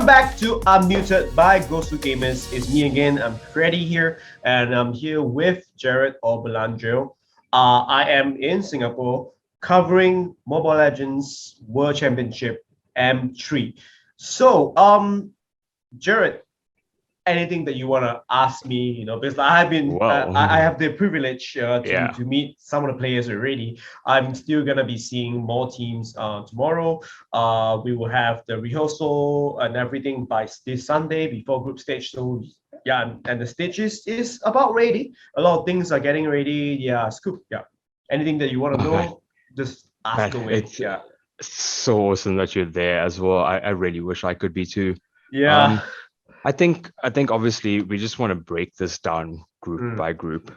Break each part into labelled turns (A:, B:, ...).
A: Welcome back to Unmuted by GosuGamers. It's me again. I'm Freddy here, and I'm here with Jared or Belandrial. I am in Singapore covering Mobile Legends World Championship M3. So, Jared, anything that you want to ask me, because I've been I have the privilege to meet some of the players already. I'm still gonna be seeing more teams tomorrow. We will have the rehearsal and everything by this Sunday before group stage. So yeah, and the stage is about ready. A lot of things are getting ready. Yeah, Scoop. Yeah, anything that you want to know, just ask away.
B: It's so awesome that you're there as well. I really wish I could be too.
A: Yeah.
B: I think obviously we just want to break this down group by group.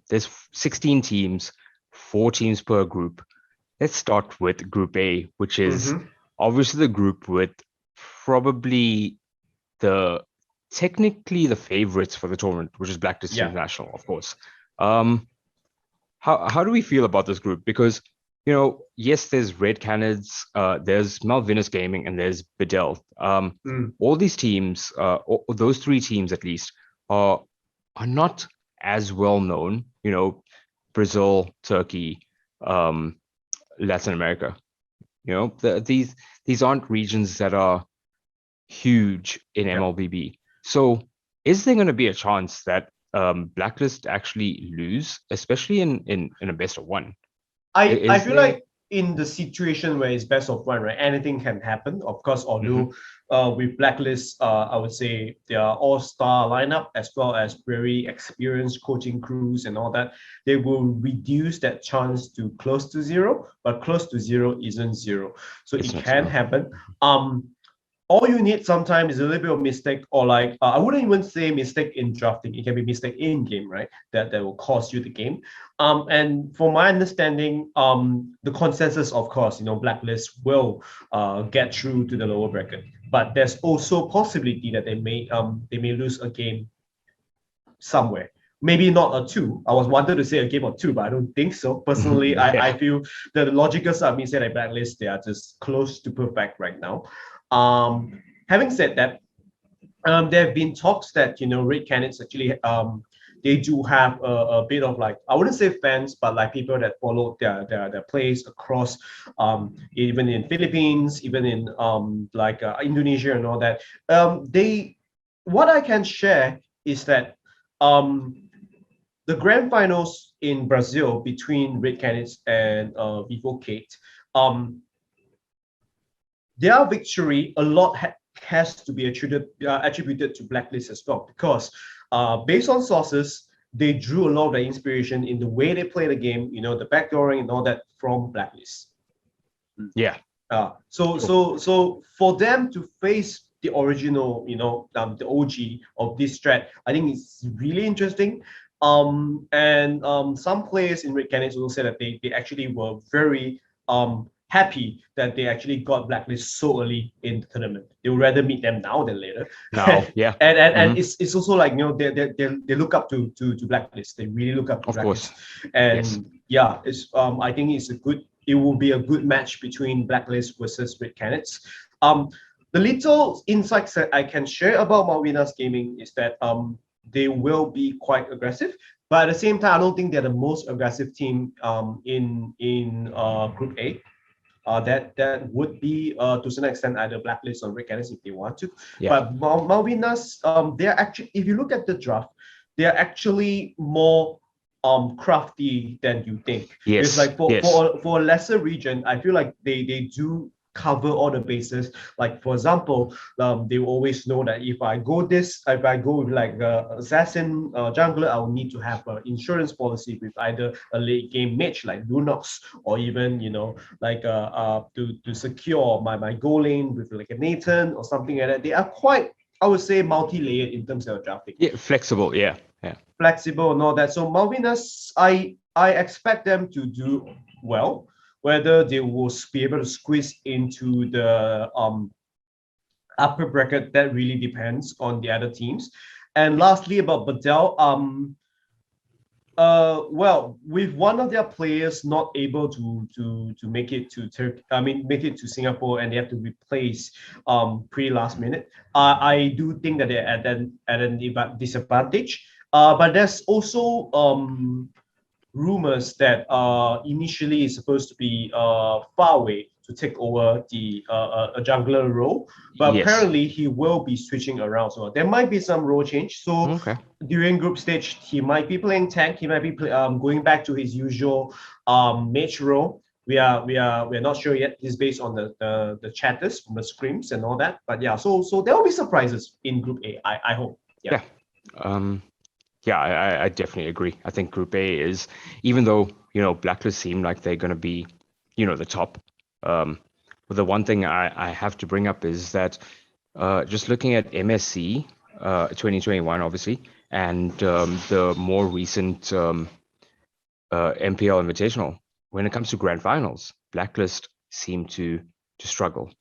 B: There's 16 teams, 4 teams per group. Let's start with Group A, which is obviously the group with probably technically the favorites for the tournament, which is Blacklist International, of course. How do we feel about this group? Because yes, there's Red Canids, there's Malvinas Gaming, and there's Bedell. All these teams, those 3 teams at least, are not as well known. Brazil, Turkey, Latin America. These aren't regions that are huge in MLBB. So, is there going to be a chance that Blacklist actually lose, especially in a best of 1?
A: I feel like in the situation where it's best of 1, right? Anything can happen. Of course, although with Blacklist, I would say they are all-star lineup as well as very experienced coaching crews and all that. They will reduce that chance to close to 0, but close to 0 isn't 0. So it can happen. All you need sometimes is a little bit of mistake, or like I wouldn't even say mistake in drafting. It can be mistake in game, right? That will cost you the game. And from my understanding, the consensus, of course, Blacklist will get through to the lower bracket. But there's also possibility that they may lose a game somewhere. Maybe not a 2. I was wanted to say a game or 2, but I don't think so. Personally, I feel that the logical side means that at Blacklist, they are just close to perfect right now. Having said that, there have been talks that Red Canids actually they do have a bit of, like, I wouldn't say fans, but like people that follow their plays across even in Philippines, even in Indonesia and all that. What I can share is that the grand finals in Brazil between Red Canids and Vivo Kate, their victory, a lot has to be attributed to Blacklist as well, because based on sources, they drew a lot of the inspiration in the way they play the game, the backdooring and all that from Blacklist.
B: Yeah.
A: So for them to face the original, the OG of this strat, I think it's really interesting. And some players in Red Canids also said that they actually were very happy that they actually got Blacklist so early in the tournament. They would rather meet them now than later.
B: Yeah.
A: and it's also like they look up to Blacklist. They really look up to Blacklist. And it's I think it will be a good match between Blacklist versus Red Canids. The little insights that I can share about Malvinas Gaming is that they will be quite aggressive. But at the same time, I don't think they're the most aggressive team in Group A. That would be to some extent either Blacklist or Red Canids if they want to. But Malvinas, they're actually, if you look at the draft, they're actually more crafty than you think. It's like for a lesser region, I feel like they do cover all the bases. Like, for example, they will always know that if I go with like assassin jungler, I will need to have an insurance policy with either a late game mage like Lunox, or even like to secure my goal lane with like a Nathan or something like that. They are quite, I would say, multi-layered in terms of drafting.
B: Yeah, flexible.
A: Flexible and all that. So Malvinas, I expect them to do well. Whether they will be able to squeeze into the upper bracket, that really depends on the other teams. And lastly, about Bedell, Well, with one of their players not able to make it to Turkey, make it to Singapore, and they have to replace pretty last minute. I do think that they're at an disadvantage. But there's also rumors that initially is supposed to be far away to take over the a jungler role, but
B: Yes.
A: apparently he will be switching around. So there might be some role change. So
B: Okay.
A: during group stage, he might be playing tank. He might be going back to his usual mage role. We're not sure yet. It's based on the chatters from the screams and all that. But yeah, so there will be surprises in Group A. I hope. Yeah.
B: Yeah, I definitely agree. I think Group A is, even though, Blacklist seem like they're going to be, the top. But the one thing I have to bring up is that just looking at MSC 2021, obviously, and the more recent MPL Invitational, when it comes to grand finals, Blacklist seem to struggle.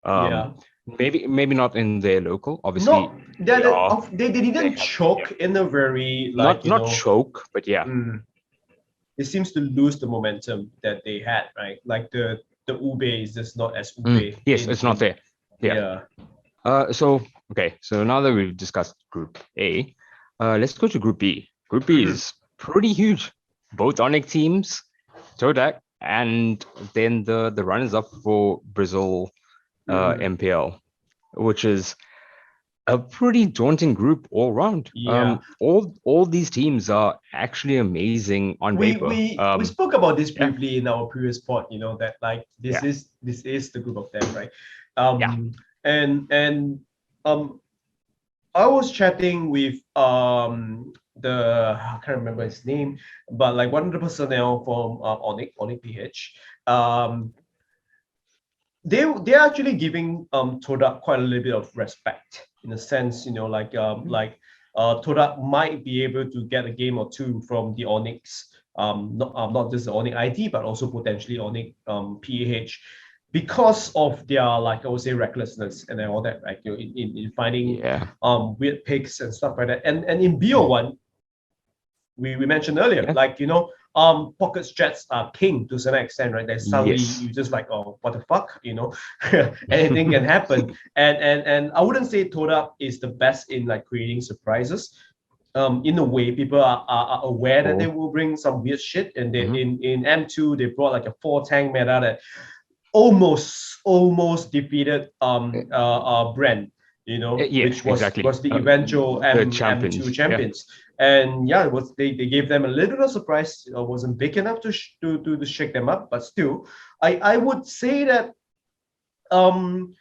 A: Yeah.
B: Maybe not in their local. Obviously,
A: No, they didn't
B: have,
A: choke in a very
B: not choke, but yeah.
A: It seems to lose the momentum that they had, right? Like the Ube is just not as Ube.
B: Yes, it's not there. Yeah. So now that we've discussed Group A, let's go to Group B. Group B is pretty huge. Both Onyx teams, Todak, and then the runners-up for Brazil MPL, which is a pretty daunting group all round.
A: Yeah.
B: All these teams are actually amazing on paper.
A: We spoke about this briefly in our previous pod, that like this is the group of them, right? And I was chatting with I can't remember his name, but like one of the personnel from Onyx PH. They're actually giving Todak quite a little bit of respect in a sense, Todak might be able to get a game or two from the Onyx, not just the Onyx ID, but also potentially Onyx PH, because of their, like I would say, recklessness and all that, right? In finding weird picks and stuff like that. And in BO1, we mentioned earlier, pocket strats are king to some extent, right? That suddenly you just like, oh, what the fuck, anything can happen. And I wouldn't say Toda is the best in like creating surprises. In a way, people are aware that they will bring some weird shit, and they in M2 they brought like a 4 tank meta that almost defeated Brand, which was the eventual M2 champions. And it was they gave them a little bit of surprise. It wasn't big enough to shake them up, but still, I would say that in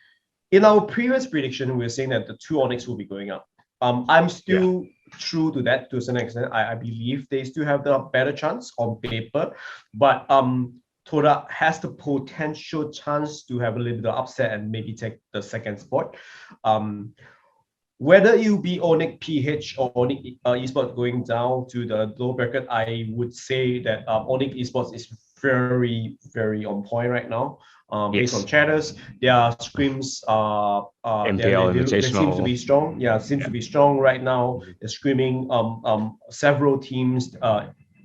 A: our previous prediction, we were saying that the 2 Onyx will be going up. I'm still true to that to some extent. I believe they still have the better chance on paper, but Toda has the potential chance to have a little bit of upset and maybe take the second spot. Whether you be Onyx PH or Onyx esports going down to the low bracket, I would say that Onyx esports is very, very on point right now. Based on chatters, their screams they seem to be strong. Seems to be strong right now. They're screaming several teams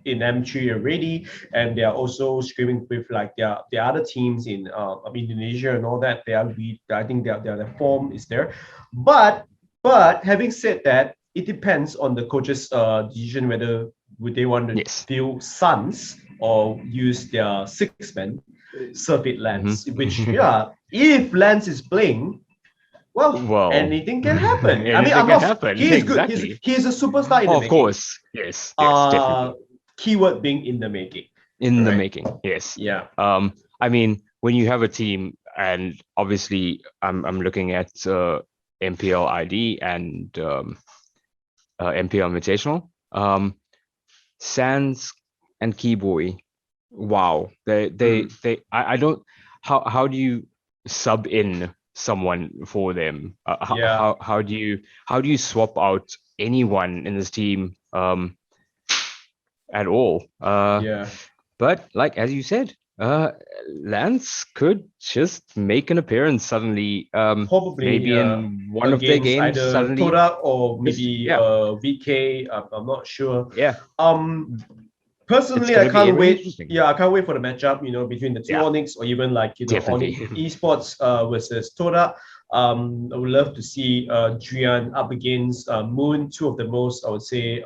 A: in M3 already, and they are also screaming with like their other teams in Indonesia and all that. I think their form is there, but having said that, it depends on the coach's decision whether would they want to field Suns or use their 6-man Surfeit Lance, which if Lance is playing, well, anything can happen. He's good. He's a superstar in the making.
B: Of course, yes, definitely.
A: Keyword being in the making.
B: In the making, yes.
A: Yeah.
B: When you have a team, and obviously I'm looking at MPL ID and MPL Invitational, Sans and Keyboy. Wow, I don't. How do you sub in someone for them? How do you swap out anyone in this team at all? But like as you said, Lance could just make an appearance suddenly.
A: Probably
B: Maybe in one of their
A: against
B: games
A: either
B: suddenly.
A: Toda or
B: Just,
A: maybe
B: yeah,
A: VK. I'm not sure.
B: yeah. It's
A: Personally, I
B: gonna be
A: can't
B: really
A: wait.
B: interesting.
A: Yeah, I can't wait for the matchup. Between the two
B: Yeah,
A: Onyx or even like
B: definitely.
A: Onyx esports versus Toda. I would love to see Drian up against Moon. Two of the most, I would say,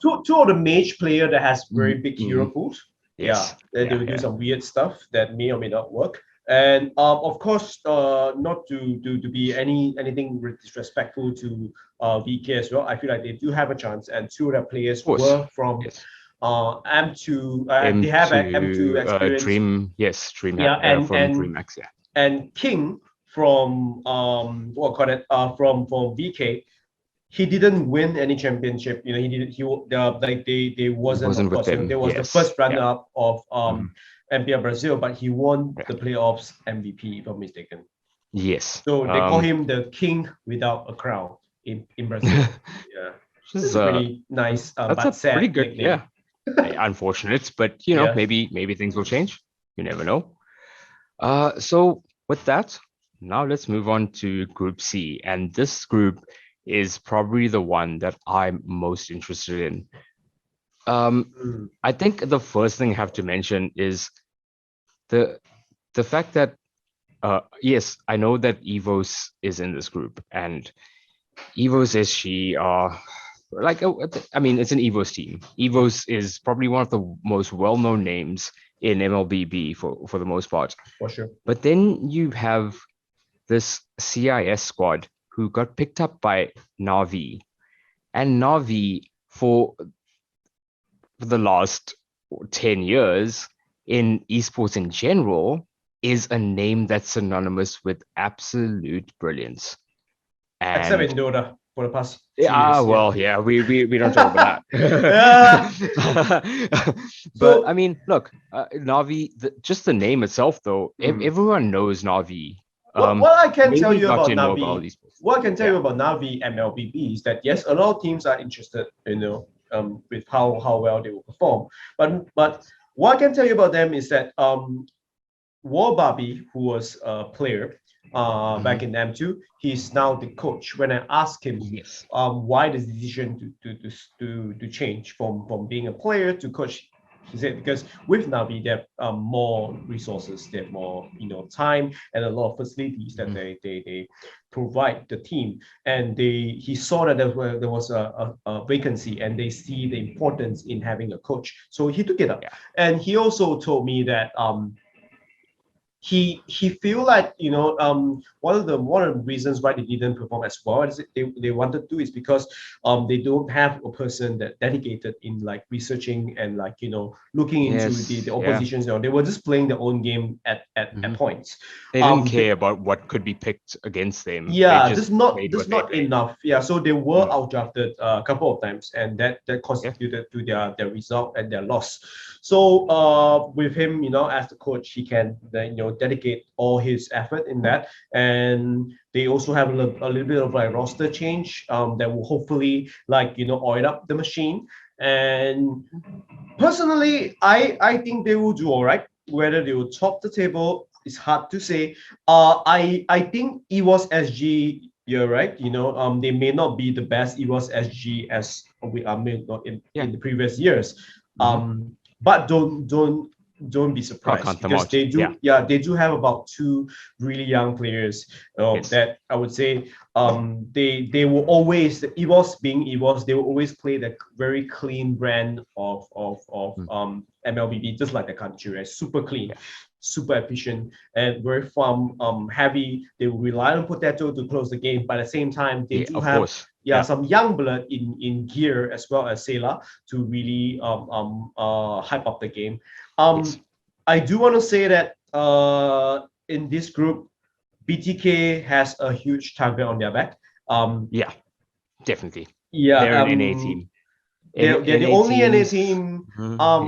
A: two of the mage player that has very big hero pools. Yeah,
B: Yes.
A: they
B: Yeah,
A: will do
B: yeah.
A: some weird stuff that may or may not work. And of course, not to be anything disrespectful to VK as well. I feel like they do have a chance, and two of their players
B: Of course.
A: were from
B: Yes.
A: M2. They have M2
B: M2
A: experience.
B: Dream, yes,
A: Yeah,
B: from DreamHack, yeah.
A: and King from what call it from VK. He didn't win any championship. He didn't. Like they
B: It
A: wasn't, of
B: wasn't with
A: course.
B: them.
A: There was the
B: Yes.
A: first runner
B: Yeah.
A: up of
B: Mhm.
A: MPL Brazil, but he won
B: Yeah.
A: the playoffs MVP, if I'm mistaken.
B: Yes.
A: So they call him the king without a crown in Brazil. Yeah,
B: Which
A: it's
B: is
A: a pretty nice
B: that's a
A: but
B: pretty
A: sad
B: good,
A: nickname.
B: yeah. Unfortunate, but
A: Yeah.
B: maybe things will change. You never know. So with that, now let's move on to Group C, and this group is probably the one that I'm most interested in.
A: Mm.
B: I think the first thing I have to mention is the the fact that yes, I know that Evos is in this group, and Evos SG are like I mean it's an Evos team. Evos is probably one of the most well-known names in MLBB for the most part.
A: For sure.
B: But then you have this CIS squad who got picked up by Navi, and Navi for the last 10 years in esports in general is a name that's synonymous with absolute brilliance.
A: Except in
B: And
A: Dota for the past 2 years.
B: well, yeah, we don't talk about
A: Yeah.
B: that. But I
A: So
B: mean, look, Navi, just the name itself, though, everyone knows Navi.
A: what I can tell
B: Maybe
A: you
B: not
A: about
B: in mobile
A: Navi,
B: esports.
A: what I can tell
B: Yeah,
A: you about Navi MLBB is that yes, a lot of teams are interested, with how well they will perform. But what I can tell you about them is that War Barbie, who was a player back in M2, he's now the coach. When I asked him
B: yes,
A: why the decision to change from being a player to coach, he said because with Navi they have more resources, they have more time and a lot of facilities that they provide the team, and he saw that there was a vacancy, and they see the importance in having a coach, so he took it up.
B: yeah,
A: And he also told me that he feel like one of the reasons why they didn't perform as well as they wanted to is because they don't have a person that dedicated in like researching and like looking into the
B: yes, yeah.
A: oppositions. They were just playing their own game at points.
B: They didn't care about what could be picked against them. They
A: Yeah,
B: just played
A: just
B: what they
A: not
B: played.
A: enough. Yeah, so they were
B: Mm.
A: outdrafted a couple of times, and that
B: Yeah,
A: constituted to their result and their loss. So with him, as the coach, he can dedicate all his effort in that, and they also have a little bit of like roster change that will hopefully like oil up the machine. And personally, I think they will do all right. Whether they will top the table is hard to say. I think it was SG. You're right. They may not be the best it was SG as we I mean not
B: yeah.
A: in the previous years.
B: Hmm.
A: But don't be
B: Can't
A: surprised
B: count them
A: because
B: out.
A: they
B: Yeah,
A: do. Yeah, they do have about two really young players.
B: yes.
A: That I would say they will always EVOS being EVOS, they will always play the very clean brand of
B: Mm.
A: MLBB, just like the country, right? Super clean,
B: Yeah,
A: super efficient, and very farm heavy. They will rely on Potato to close the game, but at the same time, they
B: yeah,
A: do
B: of
A: have
B: course. Yeah,
A: some young blood in gear as well as Sailor to really hype up the game.
B: yes.
A: I do want to say that in this group, BTK has a huge target on their back.
B: Yeah, definitely.
A: Yeah,
B: They're an NA team.
A: they're the
B: NA
A: only NA
B: teams.
A: team.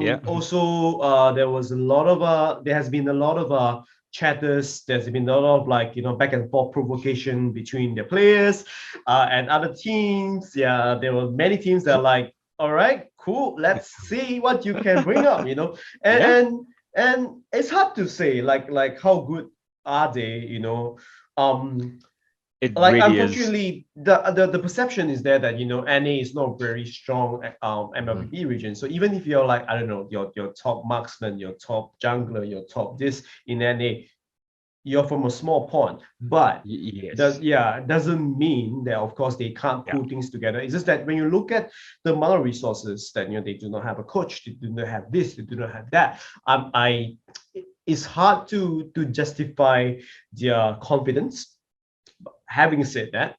B: Yeah.
A: Also, there has been a lot of chatters. There's been a lot of like back and forth provocation between the players and other teams. Yeah, there were many teams that are like, all right, cool, let's see what you can bring up. And
B: Yeah.
A: and And it's hard to say like how good are they,
B: It
A: like
B: really is.
A: unfortunately the perception is there that NA is not very strong MLBB region. So even if you're like, I don't know, your top marksman, your top jungler, your top this in NA, you're from a small pond, but
B: Yes.
A: doesn't mean that of course they can't
B: Yeah.
A: pull things together. It's just that when you look at the amount of resources that they do not have a coach, they do not have this, they do not have that. I It's hard to justify their confidence. Having said that,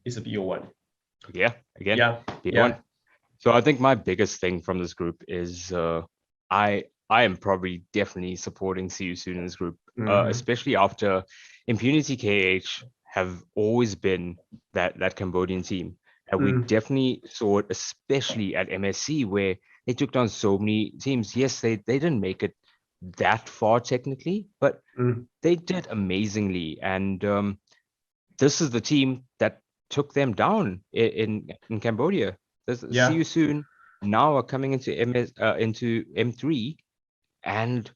A: it's a BO1.
B: Yeah. Again,
A: Yeah,
B: B1.
A: yeah.
B: So I think my biggest thing from this group is I am probably definitely supporting See You Soon in this group, especially after Impunity KH have always been that Cambodian team. And we definitely saw it, especially at MSC, where they took down so many teams. Yes, they didn't make it that far technically, but they did amazingly. And this is the team that took them down in Cambodia. See
A: Yeah.
B: You Soon now are coming into into M3, and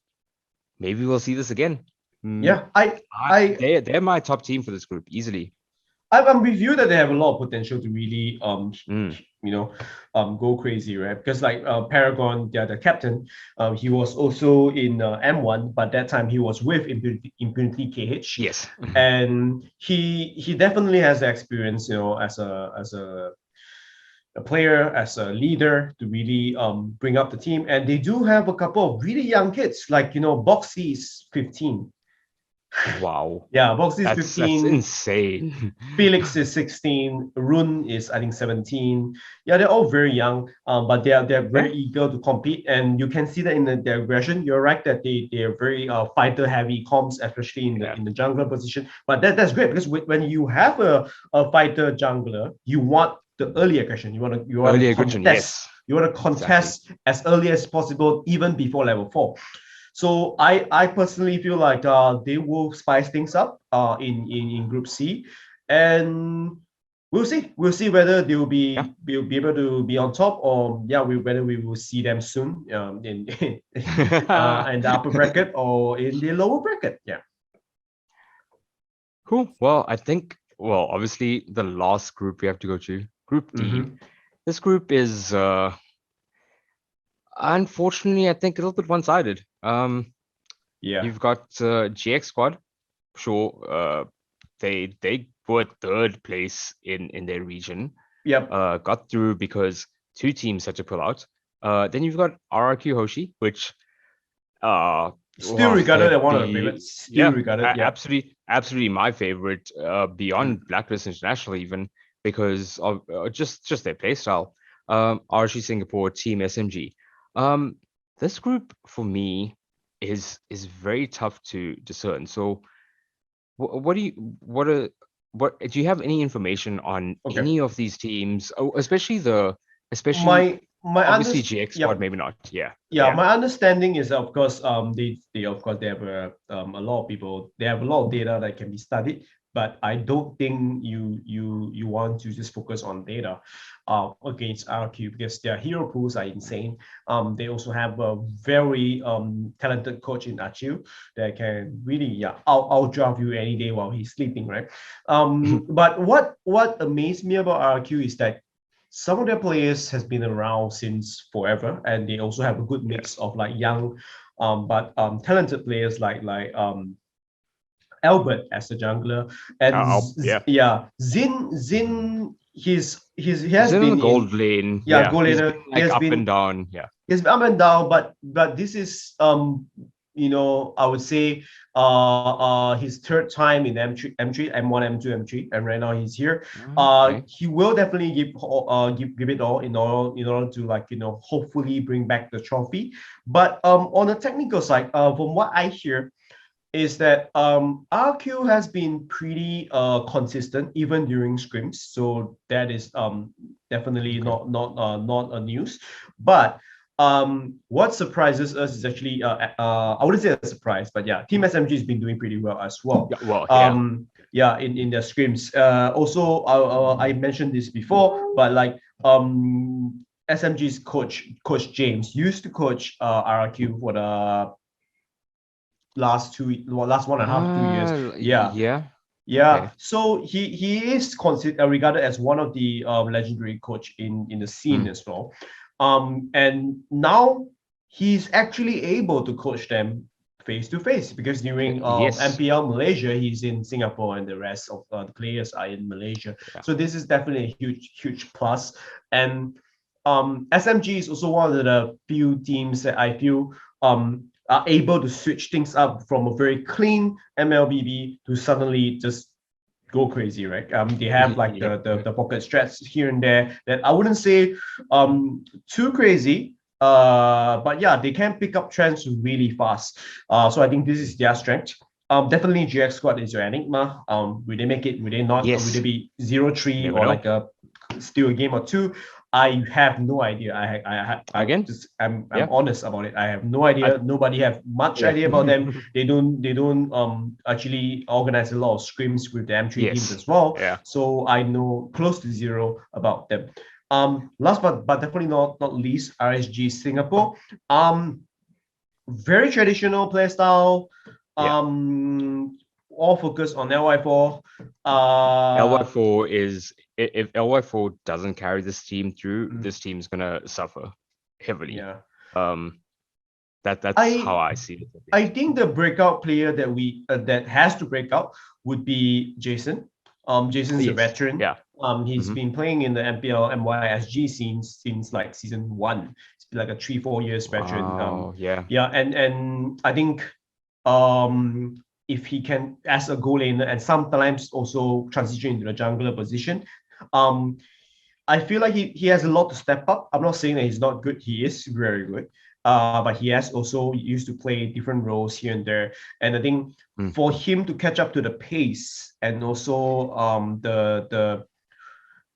B: maybe we'll see this again.
A: Yeah. I
B: They're my top team for this group easily.
A: I'm with you that they have a lot of potential to really
B: Mm.
A: go crazy, right? Because like Paragon, the captain, he was also in M1, but that time he was with Impunity KH,
B: Yes.
A: and he definitely has the experience, as a player, as a leader to really bring up the team. And they do have a couple of really young kids, like Boxy is 15.
B: Wow.
A: Yeah, Boxy is
B: That's
A: 15.
B: insane.
A: Felix is 16. Rune is, I think, 17. Yeah, they're all very young, but they're
B: Yeah.
A: very eager to compete, and you can see that in their aggression. You're right that they're very fighter heavy comps, especially in the
B: Yeah.
A: jungler position. But that's great because when you have a fighter jungler, you want the early aggression. You want to
B: Early aggression,
A: contest.
B: yes.
A: You want to
B: Exactly.
A: contest as early as possible, even before level 4. So I personally feel like they will spice things up in Group C, and we'll see. We'll see whether they
B: Yeah.
A: will be able to be on top, or whether we will see them soon in the upper bracket or in the lower bracket. Yeah.
B: Cool. Well, I think, obviously the last group we have to go to, Group D. This group is unfortunately, I think, a little bit one-sided.
A: Yeah.
B: You've got GX Squad. Sure, they were third place in their region.
A: Yep.
B: Got through because two teams had to pull out. Then you've got RRQ Hoshi, which
A: Still regarded as one of the favorites. Still regarded. Yeah.
B: absolutely my favorite, beyond Blacklist International even, because of just their playstyle. Rsg Singapore, Team SMG. This group for me is very tough to discern. So what do you what do you have any information on
A: Okay.
B: any of these teams? Oh, especially
A: My
B: obviously GX Squad,
A: Yep.
B: maybe not. Yeah.
A: Yeah, my understanding is, of course, they of course they have a lot of people, they have a lot of data that can be studied, but I don't think you want to just focus on data against RQ, because their hero pools are insane. They also have a very talented coach in Achu that can really I'll drive you any day while he's sleeping, right? But what amazed me about RQ is that some of their players has been around since forever, and they also have a good mix
B: Yes.
A: of like young, but talented players like Albert as a jungler, and
B: Yeah.
A: Zin he has
B: He's in the
A: been in
B: gold lane.
A: goal
B: He's
A: laner.
B: been like up and down. Yeah.
A: He's been up and down, but this is I would say his third time in M3, M1, M2, M3, and right now he's here.
B: Okay.
A: He will definitely give it all in order to hopefully bring back the trophy. But on the technical side, from what I hear, is that RQ has been pretty consistent even during scrims, so that is definitely
B: Okay.
A: not a news. But what surprises us is actually I wouldn't say a surprise, but yeah, Team SMG has been doing pretty well as well.
B: Yeah. Well, yeah.
A: In their scrims. Also, I mentioned this before, but like SMG's coach James used to coach RQ for the last 1.5 2 years. Yeah.
B: Yeah.
A: Yeah,
B: Okay.
A: so he is considered regarded as one of the legendary coach in the scene as well, and now he's actually able to coach them face to face because during
B: Yes.
A: MPL Malaysia he's in Singapore and the rest of the players are in Malaysia.
B: Yeah.
A: So this is definitely a huge plus, and SMG is also one of the few teams that I feel are able to switch things up from a very clean MLBB to suddenly just go crazy, right? They have like
B: Yeah.
A: the pocket strats here and there that I wouldn't say too crazy. But yeah, they can pick up trends really fast. So I think this is their strength. Definitely GX squad is your enigma. Will they make it? Will they not? Or will they
B: Yes.
A: be 0-3
B: Never
A: or
B: know.
A: like still a game or two? I have no idea.
B: Again?
A: I'm
B: Yeah.
A: honest about it. I have no idea. Nobody have much
B: Yeah.
A: idea about them. They don't actually organize a lot of scrims with the M3 teams
B: Yes.
A: as well.
B: Yeah.
A: So I know close to zero about them. Last but definitely not least, Rsg Singapore. Very traditional play style.
B: Yeah.
A: All focused on LY4.
B: LY4 is if LY4 doesn't carry this team through, this team's gonna suffer heavily.
A: Yeah.
B: That's how I see it.
A: I think the breakout player that we that has to break out would be Jason. Jason's a veteran.
B: Yeah.
A: He's been playing in the MPL MYSG scene since like season 1. It's been like a 3-4 years veteran.
B: Yeah.
A: Yeah, and I think if he can as a goal laner and sometimes also transition into the jungler position, I feel like he has a lot to step up. I'm not saying that he's not good. He is very good. But he has also used to play different roles here and there. And I think for him to catch up to the pace and also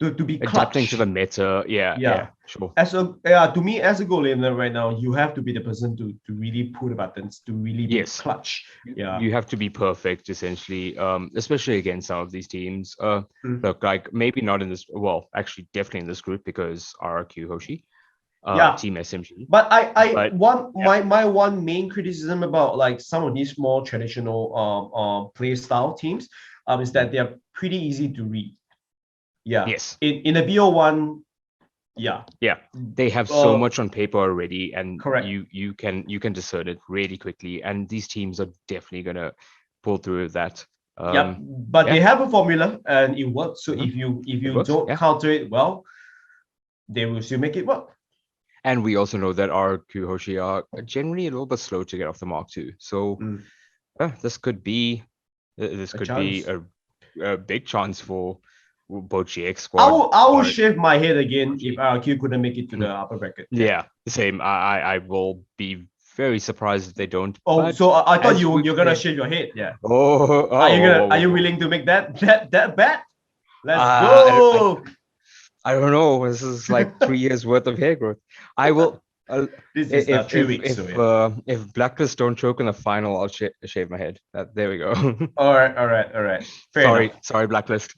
A: to be
B: adapting
A: clutch.
B: to the meta. Yeah, sure.
A: To me, as a goal laner right now, you have to be the person to really pull the buttons, to really be clutch. Yeah.
B: You have to be perfect essentially, especially against some of these teams. Look, like maybe not in this, well, actually definitely in this group because RRQ Hoshi. Team SMG.
A: But my one main criticism about like some of these more traditional play style teams is that they are pretty easy to read. Yeah.
B: Yes.
A: In the BO1, yeah.
B: Yeah. They have so much on paper already, and
A: correct.
B: You can discern it really quickly. And these teams are definitely gonna pull through with that.
A: But they have a formula and it works. So if you don't counter it well, they will still make it work.
B: And we also know that our Hoshi are generally a little bit slow to get off the mark too. So this could be a big chance for both GX squad.
A: I will shave my head again if RQ couldn't make it to the upper bracket.
B: Yeah, same. I will be very surprised if they don't.
A: Oh, so I thought you're gonna shave your head. Yeah. Are you willing to make that bet? Let's go.
B: I don't know. This is like 3 years worth of hair growth. I will.
A: This is 3 weeks.
B: If Blacklist don't choke in the final, I'll shave my head. There we go.
A: All right.
B: Sorry, Blacklist.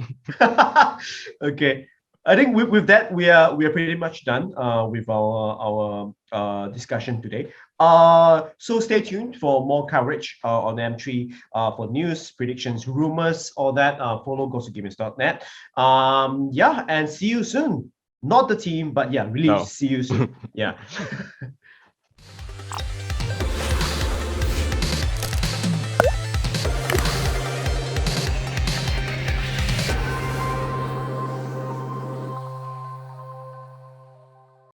A: Okay, I think with that we are pretty much done with our discussion today. So stay tuned for more coverage on M3 for news, predictions, rumors, all that. Follow GosuGamers.net. And see you soon. Not the team, but yeah, really see you soon. Yeah.